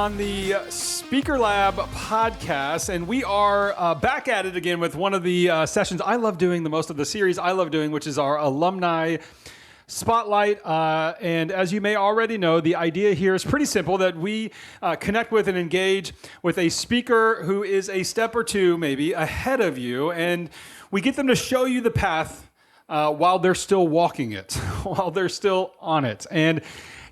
on the Speaker Lab podcast, and we are back at it again with one of the sessions I love doing the most of the series I love doing, which is our Alumni Spotlight. And as you may already know, the idea here is pretty simple, that we connect with and engage with a speaker who is a step or two maybe ahead of you, and we get them to show you the path while they're still walking it, while they're still on it. And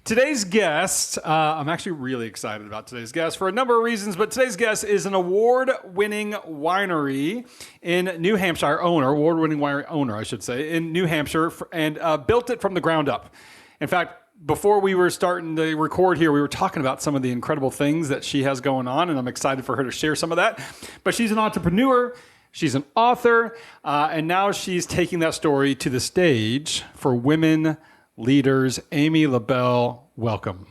today's guest, I'm actually really excited about today's guest for a number of reasons, but today's guest is an award-winning winery in New Hampshire, award-winning winery owner, I should say, in New Hampshire, and built it from the ground up. In fact, before we were starting to record here, we were talking about some of the incredible things that she has going on, and I'm excited for her to share some of that. But she's an entrepreneur, she's an author, and now she's taking that story to the stage for women leaders. Amy LaBelle, welcome.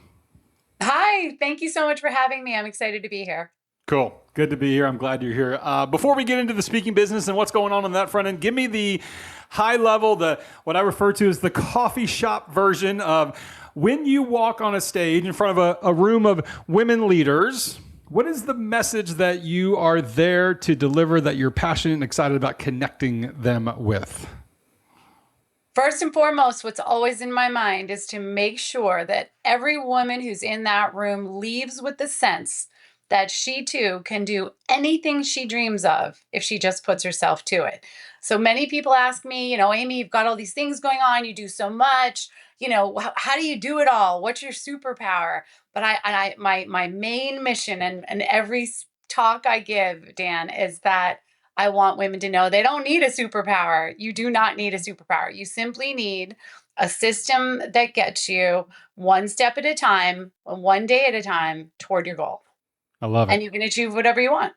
Hi, thank you so much for having me. I'm excited to be here. Cool. Good to be here. I'm glad you're here. Before we get into the speaking business and what's going on that front end, give me the high level, what I refer to as the coffee shop version of when you walk on a stage in front of a room of women leaders. What is the message that you are there to deliver, that you're passionate and excited about connecting them with? First and foremost, what's always in my mind is to make sure that every woman who's in that room leaves with the sense that she too can do anything she dreams of if she just puts herself to it. So many people ask me, Amy, you've got all these things going on, you do so much, how do you do it all? What's your superpower? But my main mission and every talk I give, Dan, is that I want women to know they don't need a superpower. You do not need a superpower. You simply need a system that gets you one step at a time, one day at a time toward your goal. I love it. And you can achieve whatever you want.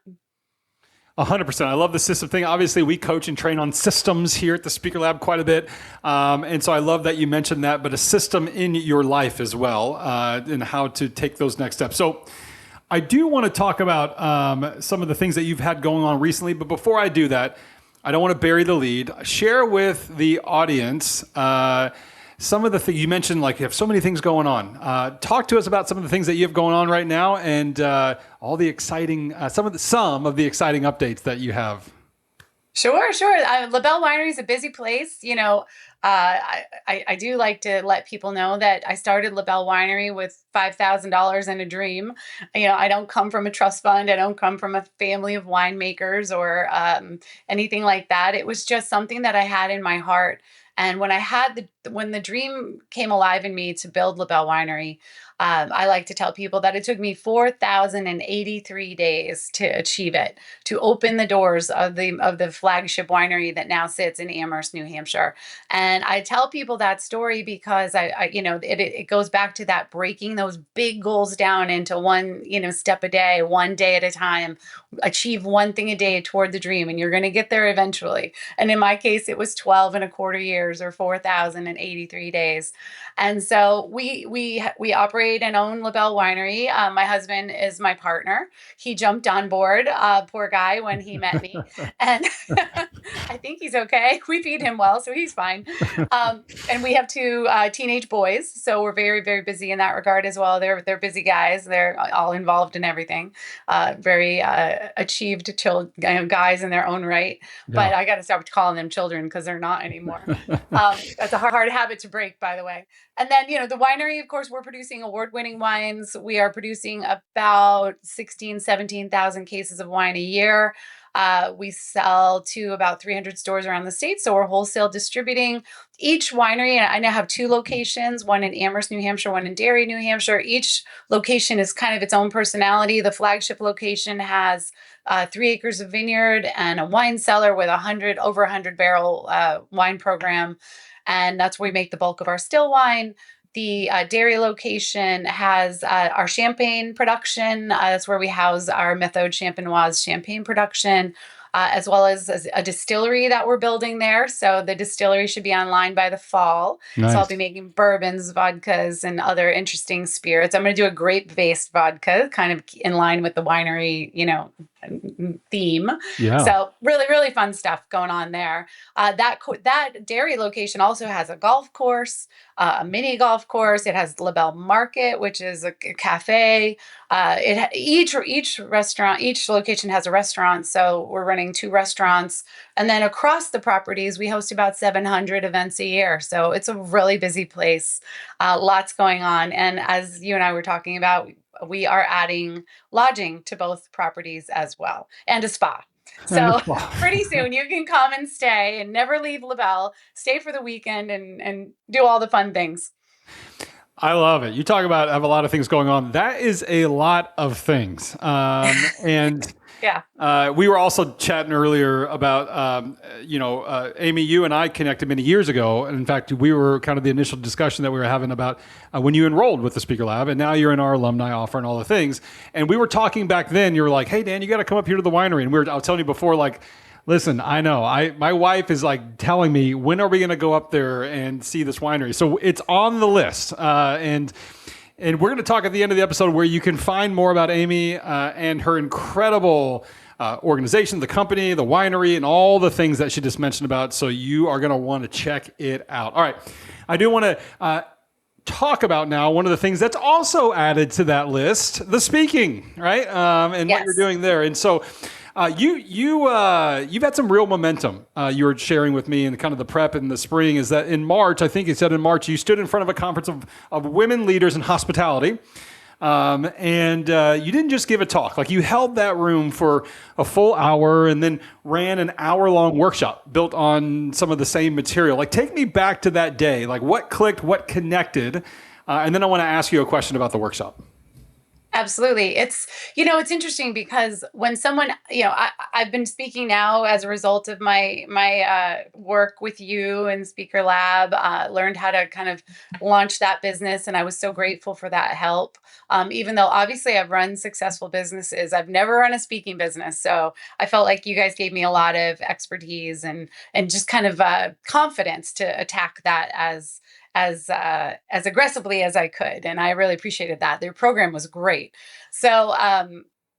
100%. I love the system thing. Obviously, we coach and train on systems here at the Speaker Lab quite a bit. And so I love that you mentioned that, but a system in your life as well, and how to take those next steps. So I do want to talk about some of the things that you've had going on recently, but before I do that, I don't want to bury the lead. Share with the audience some of the things you mentioned, like you have so many things going on. Talk to us about some of the things that you have going on right now, and all the exciting, some of the exciting updates that you have. Sure. LaBelle Winery is a busy place. I do like to let people know that I started LaBelle Winery with $5,000 and a dream. I don't come from a trust fund. I don't come from a family of winemakers or anything like that. It was just something that I had in my heart. And when the dream came alive in me to build LaBelle Winery, I like to tell people that it took me 4,083 days to achieve it, to open the doors of the flagship winery that now sits in Amherst, New Hampshire. And I tell people that story because it goes back to that breaking those big goals down into one, step a day, one day at a time, achieve one thing a day toward the dream, and you're going to get there eventually. And in my case, it was 12 and a quarter years, or 4,083 days. And so we operate and own LaBelle Winery. My husband is my partner. He jumped on board, poor guy, when he met me. And I think he's okay. We feed him well, so he's fine. And we have two teenage boys, so we're very, very busy in that regard as well. They're busy guys. They're all involved in everything. Very achieved guys in their own right. Yeah. But I got to stop calling them children because they're not anymore. That's a hard habit to break, by the way. And then, the winery, of course, we're producing award-winning wines. We are producing about 17,000 cases of wine a year. We sell to about 300 stores around the state, so we're wholesale distributing. Each winery, and I now have two locations, one in Amherst, New Hampshire, one in Derry, New Hampshire. Each location is kind of its own personality. The flagship location has 3 acres of vineyard and a wine cellar with over 100 barrel wine program. And that's where we make the bulk of our still wine. The Derry location has our champagne production. That's where we house our Méthode Champenoise champagne production, as well as a distillery that we're building there. So the distillery should be online by the fall. Nice. So I'll be making bourbons, vodkas, and other interesting spirits. I'm going to do a grape-based vodka, kind of in line with the winery, theme. Yeah. So really, really fun stuff going on there. That dairy location also has a golf course, a mini golf course. It has LaBelle Market, which is a cafe. Each restaurant, each location has a restaurant. So we're running 2 restaurants, and then across the properties, we host about 700 events a year. So it's a really busy place. Lots going on, and as you and I were talking about, we are adding lodging to both properties as well, and a spa. And So pretty soon you can come and stay and never leave LaBelle, stay for the weekend and do all the fun things. I love it. You talk about have a lot of things going on. That is a lot of things. And Yeah. we were also chatting earlier about, Amy, you and I connected many years ago. And in fact, we were kind of the initial discussion that we were having about when you enrolled with the Speaker Lab, and now you're in our alumni offer and all the things. And we were talking back then, you were like, hey, Dan, you got to come up here to the winery. And I was telling you before, like, listen, I know. My wife is like telling me, when are we going to go up there and see this winery? So it's on the list. And we're going to talk at the end of the episode where you can find more about Amy and her incredible organization, the company, the winery, and all the things that she just mentioned about. So you are going to want to check it out. All right. I do want to talk about now one of the things that's also added to that list, the speaking, right? And Yes. what you're doing there. And so you've had some real momentum. You were sharing with me in kind of the prep in the spring is that in March, I think you said in March, you stood in front of a conference of women leaders in hospitality. And you didn't just give a talk, like you held that room for a full hour and then ran an hour-long workshop built on some of the same material. Like, take me back to that day. Like, what clicked, what connected? And then I want to ask you a question about the workshop. Absolutely. It's interesting because when someone, I've been speaking now as a result of my work with you and Speaker Lab, learned how to kind of launch that business. And I was so grateful for that help. Even though obviously I've run successful businesses, I've never run a speaking business. So I felt like you guys gave me a lot of expertise and just kind of confidence to attack that as aggressively as I could. And I really appreciated that. Their program was great. So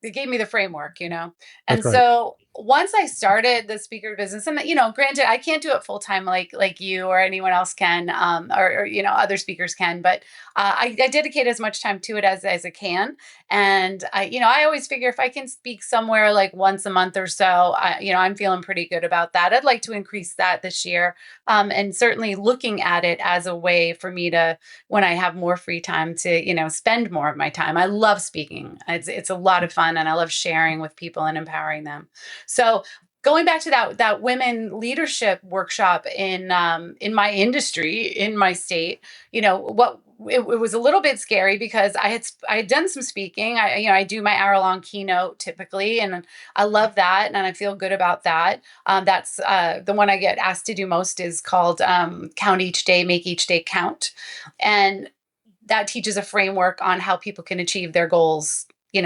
it gave me the framework, And That's right. so once I started the speaker business, and granted, I can't do it full time like you or anyone else can, or other speakers can, but I dedicate as much time to it as I can. And I always figure if I can speak somewhere like once a month or so, I'm feeling pretty good about that. I'd like to increase that this year, and certainly looking at it as a way for me to, when I have more free time, to spend more of my time. I love speaking. It's a lot of fun, and I love sharing with people and empowering them. So going back to that women leadership workshop in my industry, in my state, it was a little bit scary because I had done some speaking. I do my hour-long keynote typically, and I love that, and I feel good about that. That's the one I get asked to do most is called Count Each Day, Make Each Day Count, and that teaches a framework on how people can achieve their goals,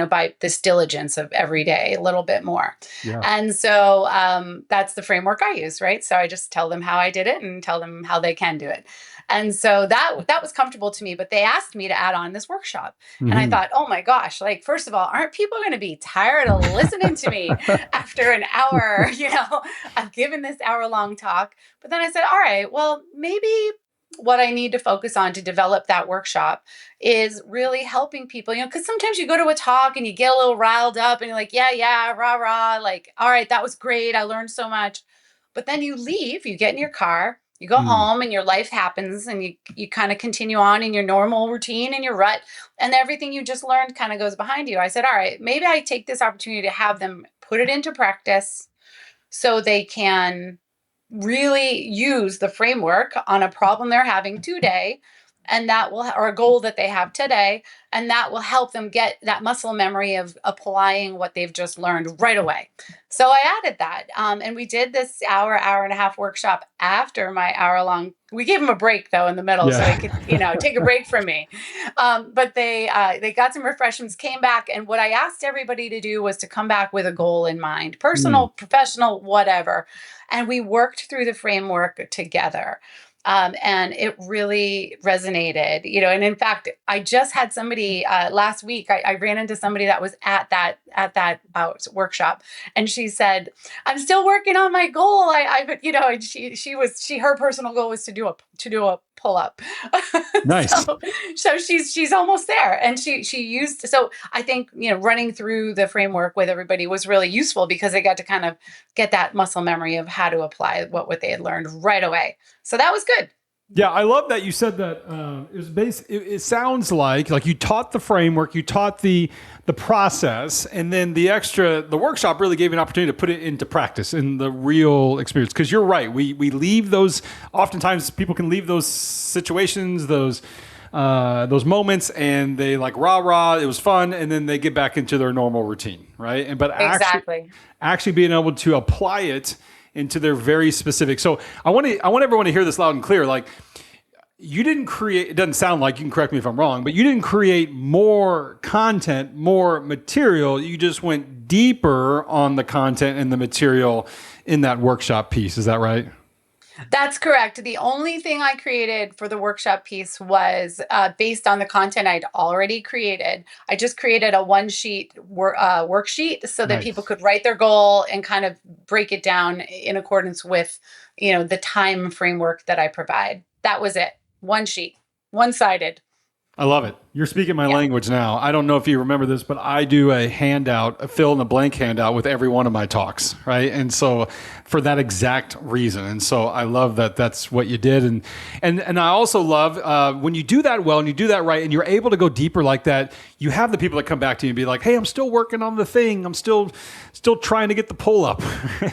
by this diligence of every day, a little bit more. Yeah. And so that's the framework I use, right? So I just tell them how I did it and tell them how they can do it. And so that was comfortable to me, but they asked me to add on this workshop. And I thought, oh my gosh, like, first of all, aren't people going to be tired of listening to me after an hour, I've given this hour-long talk. But then I said, all right, well, maybe what I need to focus on to develop that workshop is really helping people, because sometimes you go to a talk and you get a little riled up and you're like, yeah, rah, rah, like, all right, that was great. I learned so much. But then you leave, you get in your car, you go home and your life happens and you kind of continue on in your normal routine and your rut, and everything you just learned kind of goes behind you. I said, all right, maybe I take this opportunity to have them put it into practice so they can really use the framework on a problem they're having today, and that will, or a goal that they have today, and that will help them get that muscle memory of applying what they've just learned right away. So I added that, and we did this hour and a half workshop after my hour-long. We gave them a break though in the middle, so they could, take a break from me. But they got some refreshments, came back, and what I asked everybody to do was to come back with a goal in mind, personal, professional, whatever. And we worked through the framework together. And it really resonated, and in fact, I just had somebody last week. I ran into somebody that was at that workshop, and she said, "I'm still working on my goal." And her personal goal was to do a pull up. Nice. So she's almost there, and she used. So I think running through the framework with everybody was really useful because they got to kind of get that muscle memory of how to apply what they had learned right away. So that was good. Yeah, I love that you said that. It sounds like you taught the framework, you taught the process, and then the workshop really gave you an opportunity to put it into practice in the real experience. Because you're right, we leave those. Oftentimes, people can leave those situations, those moments, and they like rah, it was fun, and then they get back into their normal routine, right? But actually being able to apply it into their very specific. So I want everyone to hear this loud and clear. Like, you didn't create, it doesn't sound like, you can correct me if I'm wrong, but you didn't create more content, more material. You just went deeper on the content and the material in that workshop piece. Is that right? That's correct. The only thing I created for the workshop piece was based on the content I'd already created. I just created a one-sheet worksheet so that people could write their goal and kind of break it down in accordance with, the time framework that I provide. That was it. One sheet, one-sided. I love it. You're speaking my language now. I don't know if you remember this, but I do a fill in the blank handout with every one of my talks, right? And so for that exact reason. And so I love that that's what you did. And I also love when you do that well and you do that right and you're able to go deeper like that, you have the people that come back to you and be like, "Hey, I'm still working on the thing. I'm still trying to get the pull up,"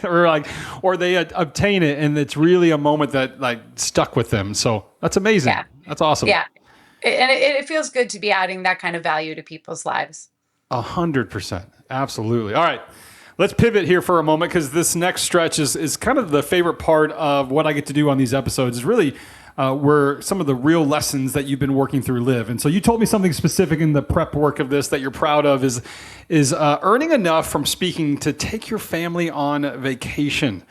or they obtain it. And it's really a moment that like stuck with them. So that's amazing. Yeah. That's awesome. Yeah. And it feels good to be adding that kind of value to people's lives. 100%. Absolutely. All right. Let's pivot here for a moment because this next stretch is kind of the favorite part of what I get to do on these episodes is really where some of the real lessons that you've been working through live. And so you told me something specific in the prep work of this that you're proud of is earning enough from speaking to take your family on vacation.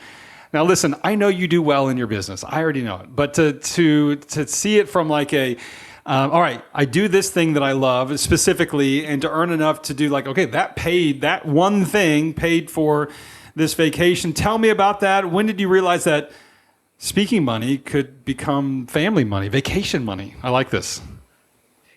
Now, listen, I know you do well in your business. I already know it. But to see it from like all right, I do this thing that I love specifically, and to earn enough to do like, okay, that one thing paid for this vacation. Tell me about that. When did you realize that speaking money could become family money, vacation money? I like this.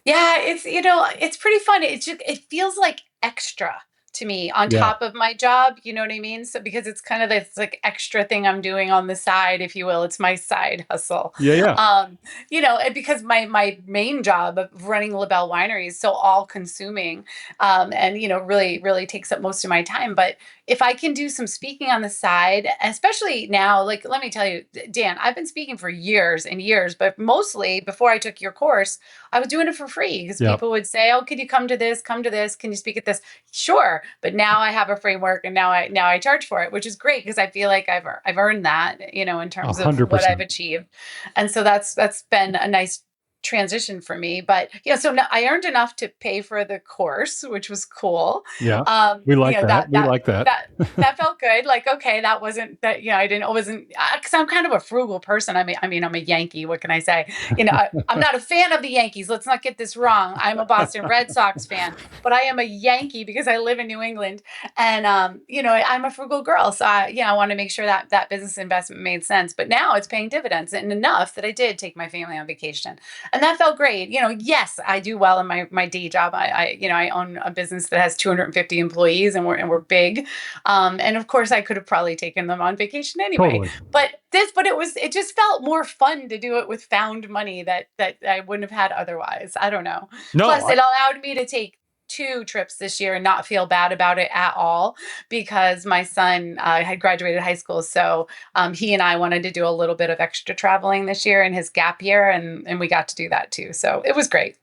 Yeah, it's pretty fun. It feels like extra to me on top of my job. You know what I mean? So because it's kind of this like extra thing I'm doing on the side, if you will, it's my side hustle. Yeah. And because my main job of running LaBelle Winery is so all consuming, and really, really takes up most of my time. But if I can do some speaking on the side, especially now, like, let me tell you, Dan, I've been speaking for years and years, but mostly before I took your course, I was doing it for free because people would say, "Oh, could you come to this? Come to this? Can you speak at this?" Sure. But now I have a framework and now I charge for it, which is great because I feel like I've earned that, in terms 100%. of what I've achieved. And so that's been a nice transition for me. But so now I earned enough to pay for the course, which was cool. Yeah. We like that. We like that. That felt good. Like, okay, that wasn't that, I wasn't, because I'm kind of a frugal person. I'm a Yankee. What can I say? I'm not a fan of the Yankees. Let's not get this wrong. I'm a Boston Red Sox fan, but I am a Yankee because I live in New England, and I'm a frugal girl. So I want to make sure that business investment made sense. But now it's paying dividends, and enough that I did take my family on vacation. And that felt great. Yes, I do well in my day job. I own a business that has 250 employees, and we're big. And of course I could have probably taken them on vacation anyway. Totally. But it just felt more fun to do it with found money that I wouldn't have had otherwise. I don't know. No, Plus it allowed me to take 2 trips this year and not feel bad about it at all because my son had graduated high school. So he and I wanted to do a little bit of extra traveling this year in his gap year, and we got to do that too. So it was great.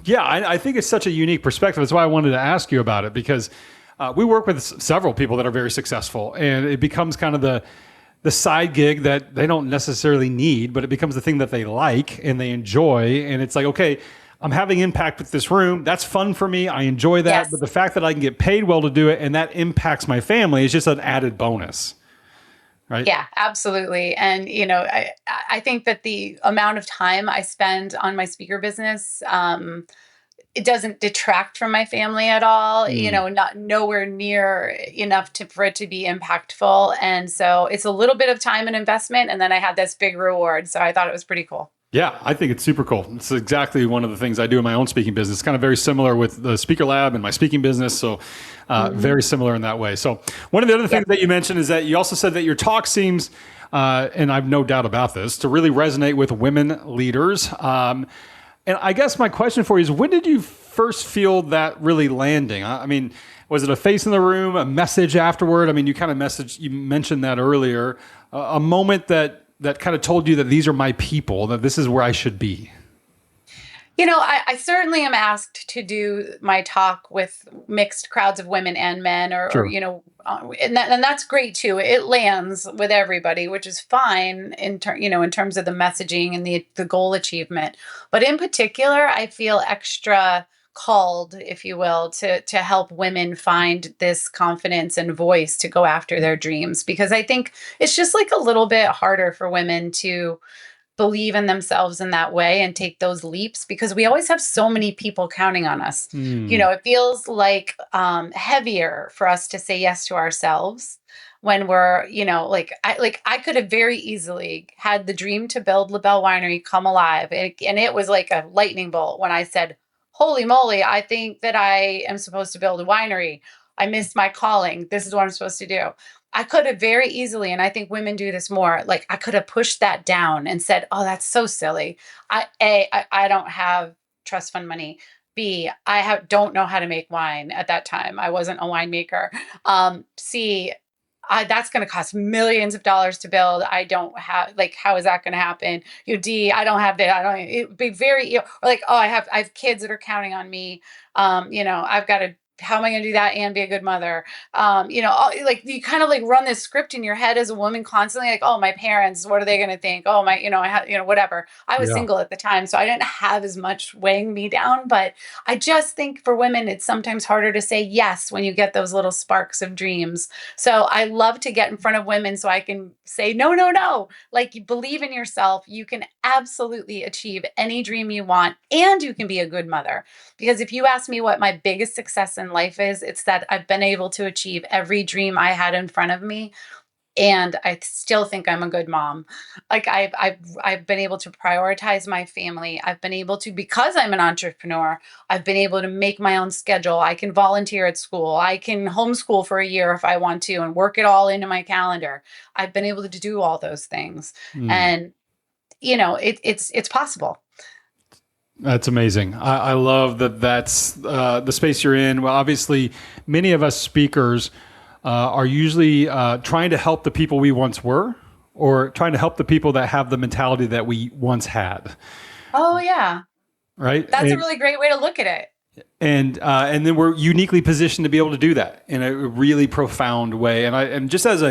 Yeah, I think it's such a unique perspective. That's why I wanted to ask you about it, because we work with several people that are very successful, and it becomes kind of the side gig that they don't necessarily need, but it becomes the thing that they like and they enjoy. And it's like, okay, I'm having impact with this room. That's fun for me. I enjoy that. Yes. But the fact that I can get paid well to do it and that impacts my family is just an added bonus. right? Yeah, absolutely. And, I think that the amount of time I spend on my speaker business, it doesn't detract from my family at all, Mm. not nowhere near enough for it to be impactful. And so it's a little bit of time and investment. And then I had this big reward. So I thought it was pretty cool. Yeah, I think it's super cool. It's exactly one of the things I do in my own speaking business. It's kind of very similar with the Speaker Lab and my speaking business. So, very similar in that way. So, one of the other things Yep. that you mentioned is that you also said that your talk seems, and I've no doubt about this, to really resonate with women leaders. And I guess my question for you is, when did you first feel that really landing? I mean, was it a face in the room, a message afterward? I mean, you mentioned that earlier, a moment that kind of told you that these are my people, that this is where I should be. I certainly am asked to do my talk with mixed crowds of women and men, Sure. and that's great too. It lands with everybody, which is fine in terms of the messaging and the goal achievement. But in particular, I feel extra called, if you will, to help women find this confidence and voice to go after their dreams, because I think it's just like a little bit harder for women to believe in themselves in that way and take those leaps, because we always have so many people counting on us. Mm. It feels like heavier for us to say yes to ourselves when we're, I could have very easily had the dream to build LaBelle Winery come alive. And it was like a lightning bolt when I said, holy moly, I think that I am supposed to build a winery. I missed my calling. This is what I'm supposed to do. I could have very easily, and I think women do this more, like I could have pushed that down and said, "Oh, that's so silly. I don't have trust fund money. B, don't know how to make wine at that time. I wasn't a winemaker. C, that's going to cost millions of dollars to build. I don't have, like, how is that going to happen? D, I don't have that. I don't. It'd be very, or like, oh, I have kids that are counting on me. I've got to. How am I going to do that and be a good mother? Like you kind of like run this script in your head as a woman constantly, like, oh, my parents, what are they going to think? Oh, I had, whatever. I was Yeah. single at the time, so I didn't have as much weighing me down. But I just think for women, it's sometimes harder to say yes when you get those little sparks of dreams. So I love to get in front of women so I can say, no, no, no. Like, you believe in yourself. You can absolutely achieve any dream you want, and you can be a good mother. Because if you ask me what my biggest success in life is, it's that I've been able to achieve every dream I had in front of me. And I still think I'm a good mom. Like I've been able to prioritize my family. I've been able to, because I'm an entrepreneur, I've been able to make my own schedule. I can volunteer at school. I can homeschool for a year if I want to and work it all into my calendar. I've been able to do all those things. Mm. And it's possible. That's amazing. I love that that's the space you're in. Well, obviously, many of us speakers are usually trying to help the people we once were, or trying to help the people that have the mentality that we once had. Oh yeah. Right. That's a really great way to look at it. And then we're uniquely positioned to be able to do that in a really profound way. And just as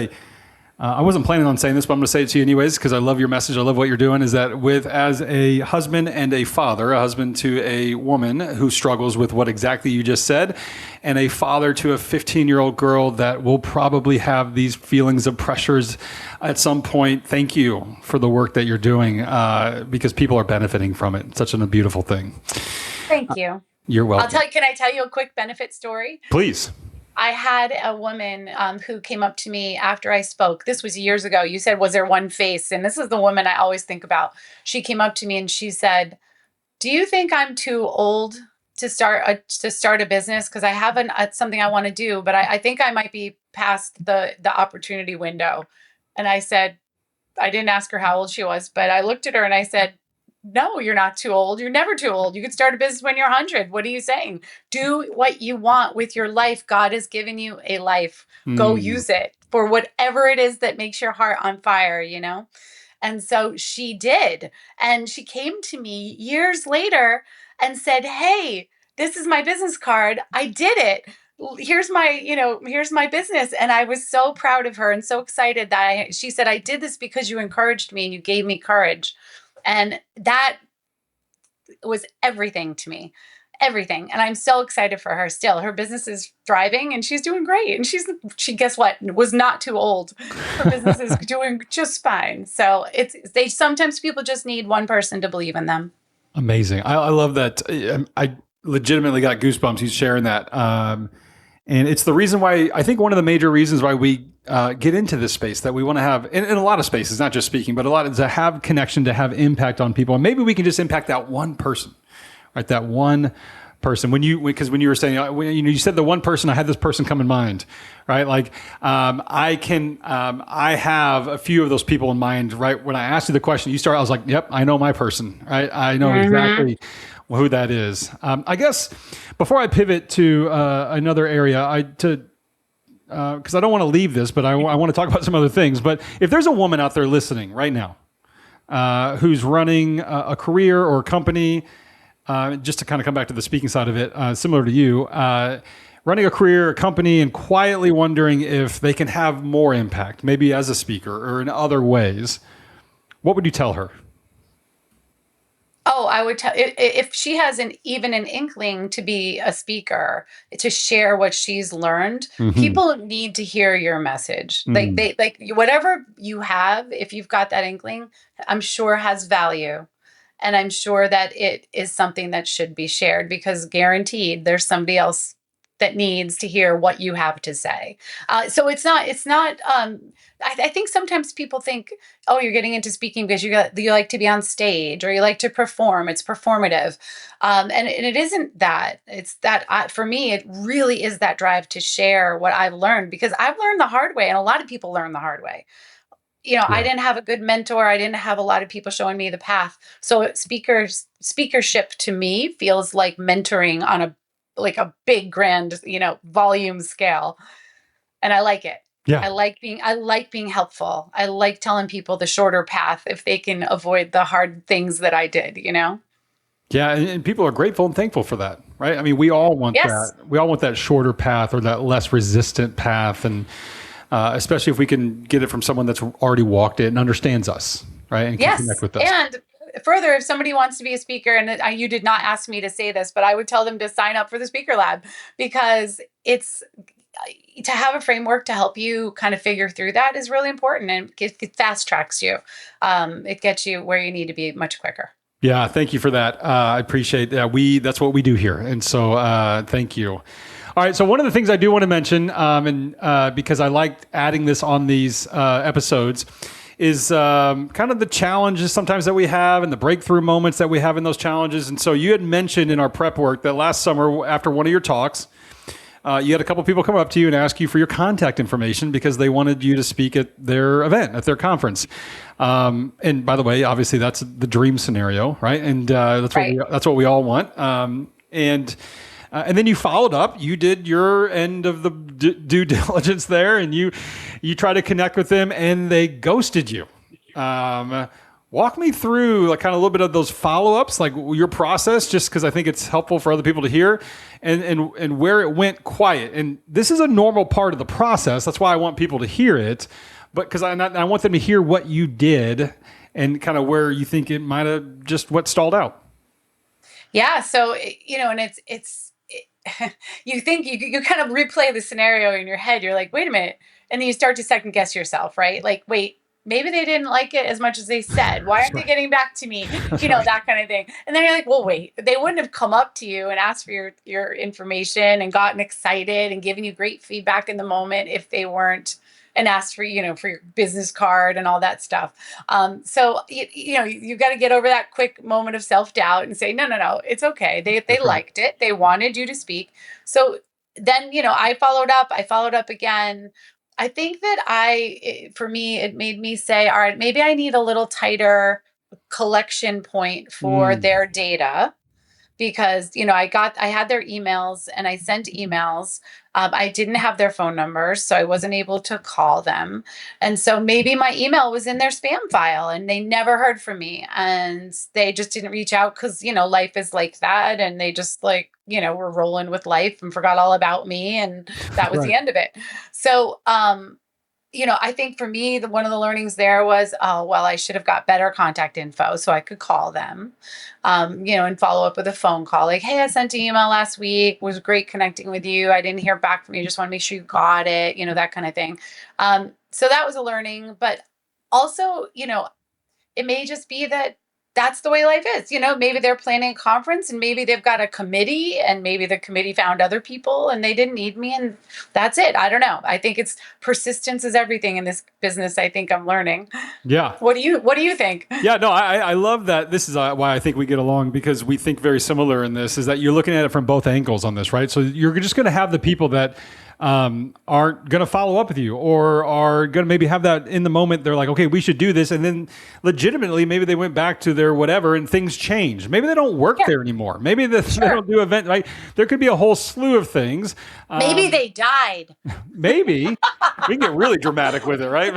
I wasn't planning on saying this, but I'm going to say it to you anyways because I love your message. I love what you're doing. Is that as a husband and a father, a husband to a woman who struggles with what exactly you just said, and a father to a 15-year-old girl that will probably have these feelings of pressures at some point. Thank you for the work that you're doing because people are benefiting from it. It's such a beautiful thing. Thank you. You're welcome. Can I tell you a quick benefit story? Please. I had a woman who came up to me after I spoke. This was years ago. You said, was there one face? And this is the woman I always think about. She came up to me and she said, do you think I'm too old to start a business? Because I have something I want to do, but I think I might be past the opportunity window. And I said, I didn't ask her how old she was, but I looked at her and I said, no, you're not too old. You're never too old. You could start a business when you're 100. What are you saying? Do what you want with your life. God has given you a life. Go use it for whatever it is that makes your heart on fire. And so she did. And she came to me years later and said, hey, this is my business card. I did it. Here's my business. And I was so proud of her and so excited that she said, I did this because you encouraged me and you gave me courage. And that was everything to me. everything. And I'm so excited for her still. Her business is thriving and she's doing great. And she guess what? Was not too old. Her business is doing just fine. So they sometimes people just need one person to believe in them. Amazing. I love that. I legitimately got goosebumps. He's sharing that. And it's the reason why, I think one of the major reasons why we get into this space, that we want to have, in a lot of spaces, not just speaking, but a lot of, to have connection, to have impact on people. And maybe we can just impact that one person, right? That one person. Because when you were saying, you said the one person, I had this person come in mind, right? Like, I have a few of those people in mind, right? When I asked you the question, I was like, yep, I know my person, right? I know exactly who that is. I guess before I pivot to another area, because I don't want to leave this, but I want to talk about some other things. But if there's a woman out there listening right now who's running a career or a company, just to kind of come back to the speaking side of it, similar to you, running a career, a company, and quietly wondering if they can have more impact, maybe as a speaker or in other ways, what would you tell her? Oh, I would tell if she has even an inkling to be a speaker, to share what she's learned. People need to hear your message. Like whatever you have, if you've got that inkling, I'm sure has value. And I'm sure that it is something that should be shared, because guaranteed there's somebody else that needs to hear what you have to say. So it's not, I think sometimes people think, oh, you're getting into speaking because you like to be on stage or you like to perform. It's performative. And it isn't that. It's that for me, it really is that drive to share what I've learned, because I've learned the hard way. And a lot of people learn the hard way. I didn't have a good mentor. I didn't have a lot of people showing me the path. So speakership to me feels like mentoring on a big grand, volume scale. And I like it. Yeah. I like being helpful. I like telling people the shorter path if they can avoid the hard things that I did, Yeah, and people are grateful and thankful for that, right? I mean, we all want that. We all want that shorter path or that less resistant path, and especially if we can get it from someone that's already walked it and understands us, right? And can connect with us. And further, if somebody wants to be a speaker, and you did not ask me to say this, but I would tell them to sign up for the Speaker Lab, because it's to have a framework to help you kind of figure through that is really important, and it fast tracks you. It gets you where you need to be much quicker. Yeah, thank you for that. I appreciate that. That's what we do here, and so thank you. All right, so one of the things I do want to mention, because I like adding this on these episodes, is kind of the challenges sometimes that we have and the breakthrough moments that we have in those challenges. And so you had mentioned in our prep work that last summer, after one of your talks, you had a couple of people come up to you and ask you for your contact information because they wanted you to speak at their event, at their conference. And by the way, obviously that's the dream scenario, right? And that's what we all want. And then you followed up. You did your end of the due diligence there, and you tried to connect with them, and they ghosted you. Walk me through like kind of a little bit of those follow-ups, like your process, just because I think it's helpful for other people to hear, and where it went quiet. And this is a normal part of the process. That's why I want people to hear it, but because I want them to hear what you did and kind of where you think it might have just what stalled out. Yeah. So and it's. You think you kind of replay the scenario in your head. You're like, wait a minute. And then you start to second guess yourself, right? Like, wait, maybe they didn't like it as much as they said. Why aren't they getting back to me? That kind of thing. And then you're like, well, wait, they wouldn't have come up to you and asked for your information and gotten excited and given you great feedback in the moment if they weren't, and asked for, for your business card and all that stuff. So, you got to get over that quick moment of self-doubt and say, no, it's okay. They liked it. They wanted you to speak. So then, I followed up again. I think that for me, it made me say, all right, maybe I need a little tighter collection point for their data, because I had their emails and I sent emails. I didn't have their phone numbers, so I wasn't able to call them. And so maybe my email was in their spam file and they never heard from me, and they just didn't reach out because life is like that, and they just were rolling with life and forgot all about me, and that was the end of it. So I think for me, one of the learnings there was, oh, well, I should have got better contact info so I could call them, and follow up with a phone call. Like, hey, I sent an email last week. Was great connecting with you. I didn't hear back from you. Just want to make sure you got it, that kind of thing. So that was a learning. But also, it may just be that that's the way life is. Maybe they're planning a conference and maybe they've got a committee and maybe the committee found other people and they didn't need me and that's it. I don't know. I think it's persistence is everything in this business. I think I'm learning. Yeah. What do you think? Yeah, no, I love that. This is why I think we get along, because we think very similar in this, is that you're looking at it from both angles on this, right? So you're just going to have the people that aren't going to follow up with you or are going to maybe have that in the moment. They're like, okay, we should do this. And then legitimately, maybe they went back to their whatever and things changed. Maybe they don't work there anymore. Maybe they don't do event, right? There could be a whole slew of things. Maybe they died. Maybe. We can get really dramatic with it, right?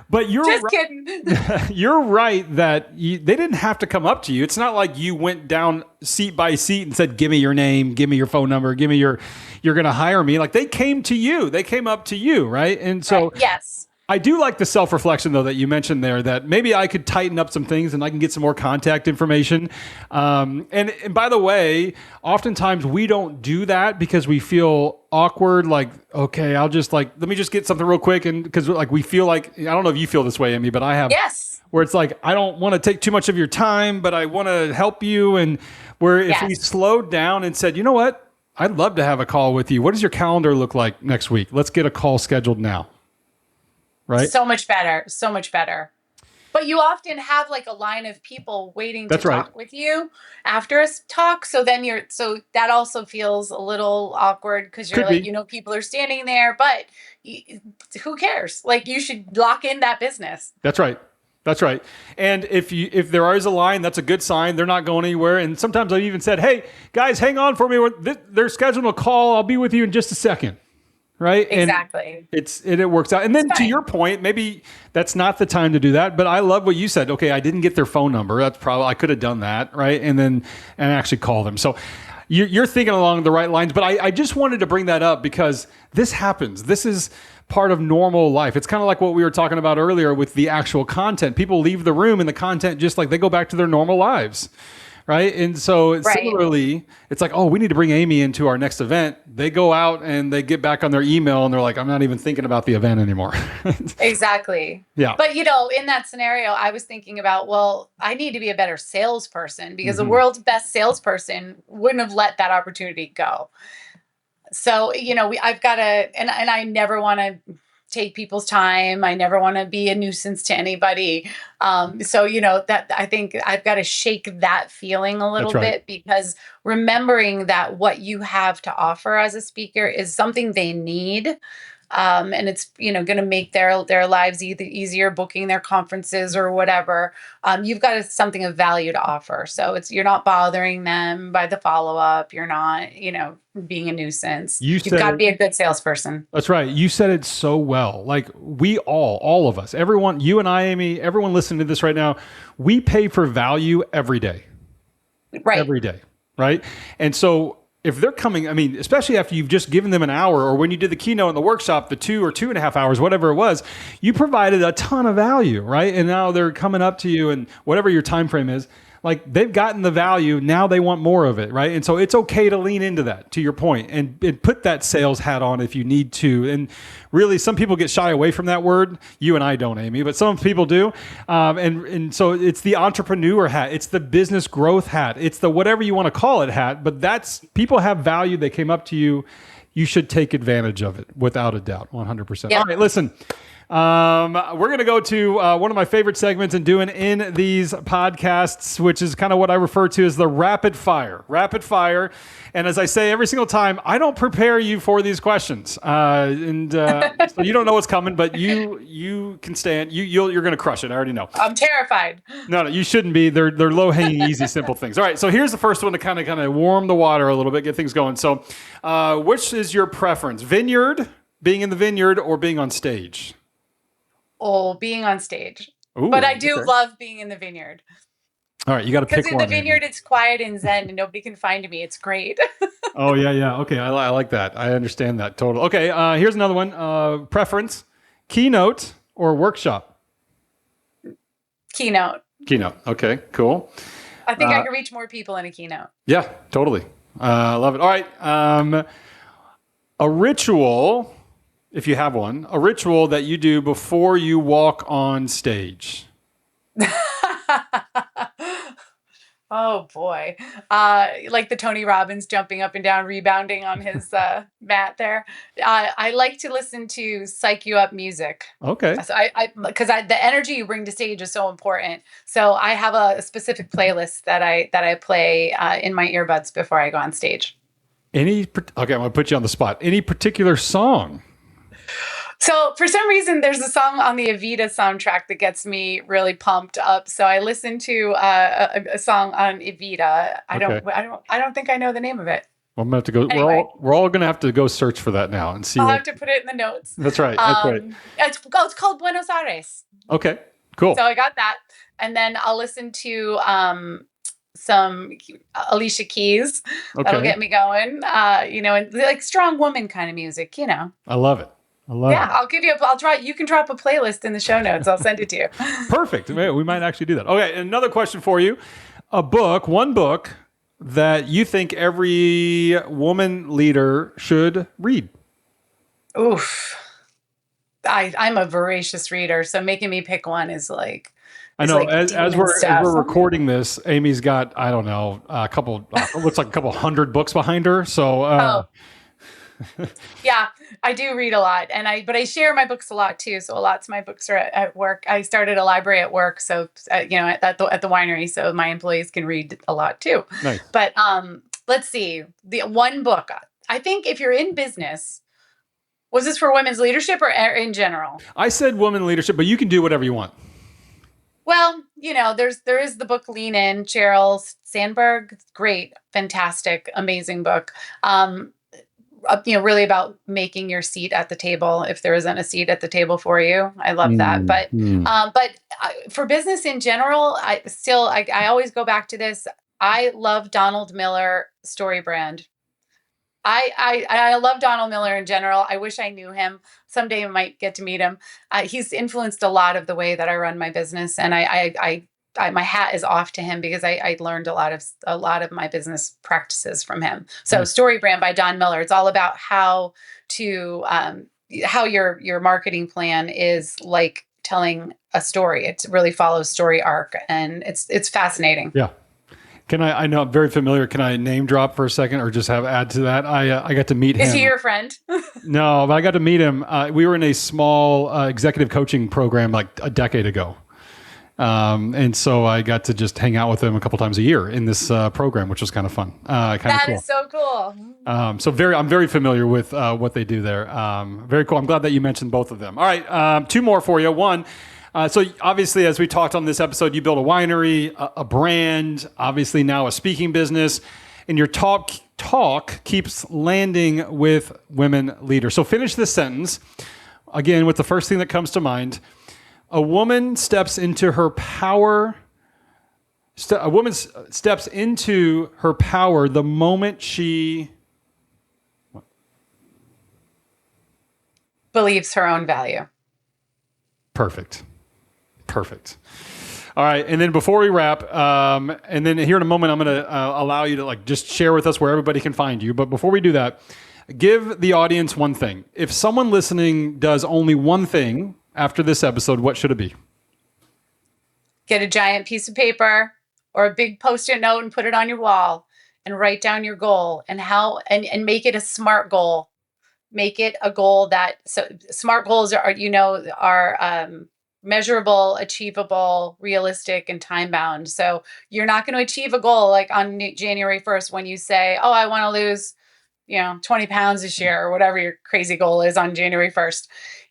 But you're just kidding. You're right that they didn't have to come up to you. It's not like you went down seat by seat and said, give me your name, give me your phone number, give me you're going to hire me. Like, they came to you, they came up to you. Right. And so, yes, I do like the self-reflection though, that you mentioned there, that maybe I could tighten up some things and I can get some more contact information. And by the way, oftentimes we don't do that because we feel awkward. Like, okay, I'll just let me just get something real quick. And because we feel like, I don't know if you feel this way, Amy, but I have, yes, where it's like, I don't want to take too much of your time, but I want to help you. And where if we slowed down and said, you know what, I'd love to have a call with you. What does your calendar look like next week? Let's get a call scheduled now. Right? So much better. So much better. But you often have like a line of people waiting to talk with you after a talk. So then so that also feels a little awkward because you're people are standing there, but who cares? Like, you should lock in that business. That's right. That's right. And if there is a line, that's a good sign. They're not going anywhere. And sometimes I've even said, hey, guys, hang on for me. They're scheduling a call. I'll be with you in just a second. Right. Exactly. And it works out. And then to your point, maybe that's not the time to do that. But I love what you said. Okay, I didn't get their phone number. That's probably, I could have done that. Right. And actually call them. So you're thinking along the right lines. But I just wanted to bring that up because this happens. This is part of normal life. It's kind of like what we were talking about earlier with the actual content. People leave the room and the content, just like they go back to their normal lives. Right. And so similarly, it's like, oh, we need to bring Amy into our next event. They go out and they get back on their email and they're like, I'm not even thinking about the event anymore. Exactly. Yeah. But, in that scenario, I was thinking about, well, I need to be a better salesperson because the world's best salesperson wouldn't have let that opportunity go. So, I've got to, and I never want to take people's time. I never want to be a nuisance to anybody. So, that I think I've got to shake that feeling a little bit, because remembering that what you have to offer as a speaker is something they need. And it's, going to make their lives either easier booking their conferences or whatever. You've got something of value to offer. So you're not bothering them by the follow-up. You're not, being a nuisance. You've got to be a good salesperson. That's right. You said it so well. Like, we all of us, everyone, you and I, Amy, everyone listening to this right now, we pay for value every day. Right. Every day. Right. And so if they're coming, especially after you've just given them an hour, or when you did the keynote and the workshop, the 2 or 2.5 hours, whatever it was, you provided a ton of value, right? And now they're coming up to you, and whatever your time frame is, like, they've gotten the value. Now they want more of it, right? And so it's okay to lean into that, to your point, and put that sales hat on if you need to. And really, some people get shy away from that word. You and I don't, Amy, but some people do. And so it's the entrepreneur hat. It's the business growth hat. It's the whatever you want to call it hat. But people have value. They came up to you. You should take advantage of it, without a doubt, 100%. Yeah. All right, listen. We're going to go to one of my favorite segments in doing in these podcasts, which is kind of what I refer to as the rapid fire. Rapid fire. And as I say every single time, I don't prepare you for these questions. So you don't know what's coming, but you can stand. You're going to crush it. I already know. I'm terrified. No, you shouldn't be. They're low-hanging, easy, simple things. All right. So here's the first one to kind of warm the water a little bit, get things going. So which is your preference? Being in the vineyard, or being on stage? Oh, being on stage. Ooh, but I do love being in the vineyard. All right, you got to Because pick in the one, Amy. vineyard, it's quiet and zen, and nobody can find me. It's great. Oh yeah, yeah. Okay, I like that. I understand that. Total. Okay, here's another one. Preference: keynote or workshop? Keynote. Keynote. Okay, cool. I think I can reach more people in a keynote. Yeah, totally. Love it. All right. A ritual, if you have one, a ritual that you do before you walk on stage. Oh boy. Like the Tony Robbins jumping up and down, rebounding on his mat there. I like to listen to psych you up music. Okay. So because the energy you bring to stage is so important. So I have a specific playlist that I play in my earbuds before I go on stage. Okay, I'm gonna put you on the spot. Any particular song? So for some reason, there's a song on the Evita soundtrack that gets me really pumped up. So I listen to a song on Evita. I don't think I know the name of it. Well, I'm gonna have to go. Anyway. We're all gonna have to go search for that now and see. I'll have to put it in the notes. That's right. That's right. It's called Buenos Aires. Okay. Cool. So I got that, and then I'll listen to some Alicia Keys. Okay. That'll get me going. And like strong woman kind of music. I love it. Yeah, I'll try. You can drop a playlist in the show notes. I'll send it to you. Perfect. We might actually do that. Okay, another question for you. One book that you think every woman leader should read. Oof. I'm a voracious reader, so making me pick one is like... I know. As we're recording this, Amy's got, I don't know, a couple, looks like a couple hundred books behind her. So... Yeah, I do read a lot, but I share my books a lot too. So lots of my books are at work. I started a library at work, so at the winery, so my employees can read a lot too. Nice. But let's see, the one book. I think if you're in business, was this for women's leadership or in general? I said women leadership, but you can do whatever you want. Well, there is the book Lean In, Sheryl Sandberg. Great, fantastic, amazing book. Really about making your seat at the table if there isn't a seat at the table for you. I love that. But for business in general, I always go back to this. I love Donald Miller Story Brand. I love Donald Miller in general. I wish I knew him. Someday I might get to meet him. He's influenced a lot of the way that I run my business, and my hat is off to him because I learned a lot of my business practices from him. So Story Brand by Don Miller. It's all about how your marketing plan is like telling a story. It really follows story arc, and it's fascinating. Yeah. I know I'm very familiar. Can I name drop for a second or just add to that? I got to meet him. Is he your friend? No, but I got to meet him. We were in a small executive coaching program like a decade ago. And so I got to just hang out with them a couple times a year in this program, which was kind of fun. That is so cool. I'm very familiar with what they do there. Very cool. I'm glad that you mentioned both of them. All right, two more for you. One, so obviously, as we talked on this episode, you built a winery, a brand, obviously now a speaking business, and your talk keeps landing with women leaders. So finish this sentence again with the first thing that comes to mind. A woman steps into her power. A woman steps into her power the moment she believes her own value. Perfect. All right, and then before we wrap, and then here in a moment, I'm going to allow you to just share with us where everybody can find you. But before we do that, give the audience one thing. If someone listening does only one thing after this episode, what should it be? Get a giant piece of paper or a big Post-it note and put it on your wall and write down your goal and make it a SMART goal. Make it a goal SMART goals are measurable, achievable, realistic, and time-bound. So you're not going to achieve a goal like on January 1st when you say, oh, I want to lose 20 pounds this year or whatever your crazy goal is on January 1st.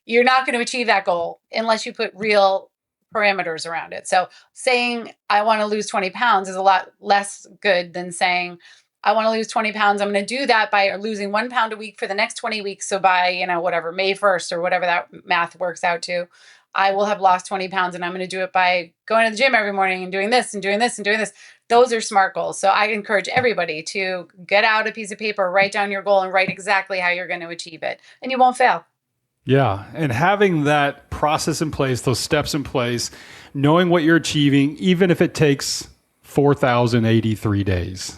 You're not going to achieve that goal unless you put real parameters around it. So saying I want to lose 20 pounds is a lot less good than saying I want to lose 20 pounds. I'm going to do that by losing 1 pound a week for the next 20 weeks. So by, May 1st or whatever that math works out to, I will have lost 20 pounds and I'm going to do it by going to the gym every morning and doing this and doing this and doing this. Those are SMART goals. So I encourage everybody to get out a piece of paper, write down your goal and write exactly how you're going to achieve it. And you won't fail. Yeah. And having that process in place, those steps in place, knowing what you're achieving, even if it takes 4,083 days.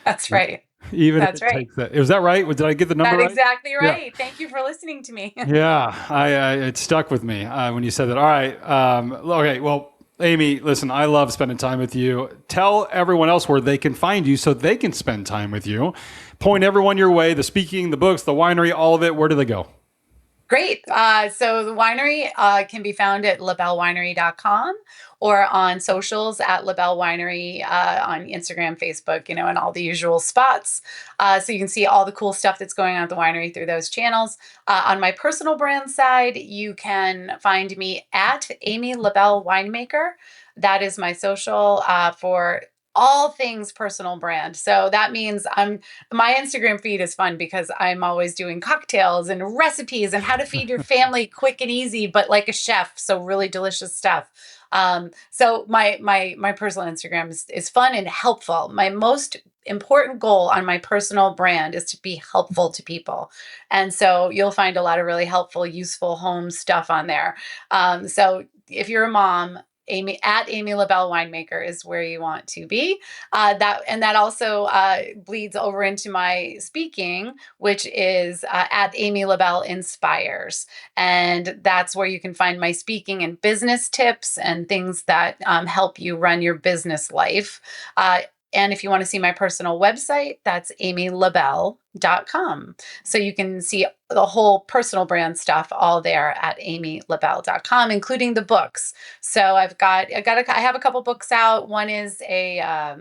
That's right. Even That's if it takes that. Was that right? Did I get the number right? That's exactly right. Yeah. Thank you for listening to me. Yeah. It stuck with me when you said that. All right. Okay. Well, Amy, listen, I love spending time with you. Tell everyone else where they can find you so they can spend time with you. Point everyone your way, the speaking, the books, the winery, all of it. Where do they go? Great. So the winery can be found at labellewinery.com or on socials at LaBelle Winery on Instagram, Facebook, and all the usual spots. So you can see all the cool stuff that's going on at the winery through those channels. On my personal brand side, you can find me at Amy LaBelle Winemaker. That is my social for all things personal brand. So that means my Instagram feed is fun because I'm always doing cocktails and recipes and how to feed your family quick and easy, but like a chef. So really delicious stuff. So my personal Instagram is fun and helpful. My most important goal on my personal brand is to be helpful to people. And so you'll find a lot of really helpful, useful home stuff on there. So if you're a mom, Amy LaBelle Winemaker is where you want to be. That also bleeds over into my speaking, which is at Amy LaBelle Inspires, and that's where you can find my speaking and business tips and things that help you run your business life. And if you want to see my personal website, that's amylabelle.com. So you can see the whole personal brand stuff all there at amylabelle.com, including the books. So I have a couple books out. One is a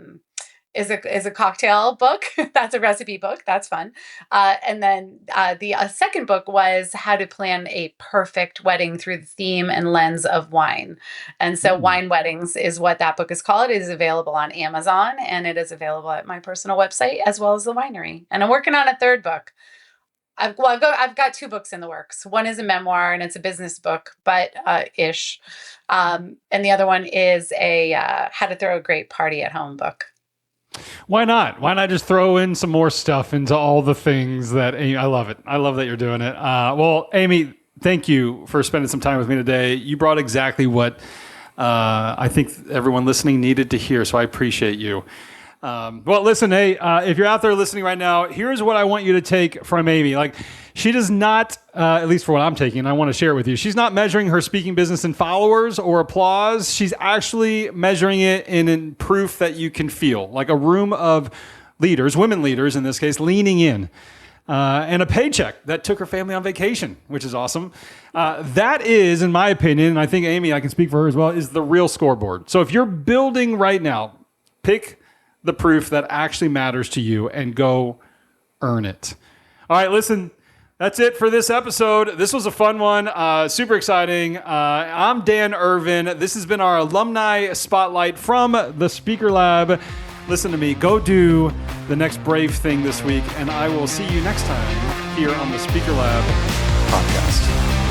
cocktail book. That's a recipe book. That's fun. And then the second book was how to plan a perfect wedding through the theme and lens of wine. And so Wine Weddings is what that book is called. It is available on Amazon and it is available at my personal website as well as the winery. And I'm working on a third book. I've got two books in the works. One is a memoir and it's a business book, but ish. And the other one is a how to throw a great party at home book. Why not? Why not just throw in some more stuff into all the things that I love it. I love that you're doing it. Well, Amy, thank you for spending some time with me today. You brought exactly what I think everyone listening needed to hear. So I appreciate you. Well, listen, hey, if you're out there listening right now, here's what I want you to take from Amy. Like, she does not, at least for what I'm taking, I want to share it with you. She's not measuring her speaking business in followers or applause. She's actually measuring it in proof that you can feel, like a room of leaders, women leaders in this case, leaning in. And a paycheck that took her family on vacation, which is awesome. That is, in my opinion, and I think Amy, I can speak for her as well, is the real scoreboard. So if you're building right now, pick the proof that actually matters to you and go earn it. All right, listen, that's it for this episode. This was a fun one, super exciting. I'm Dan Irvin. This has been our Alumni Spotlight from the Speaker Lab. Listen to me, go do the next brave thing this week, and I will see you next time here on the Speaker Lab podcast.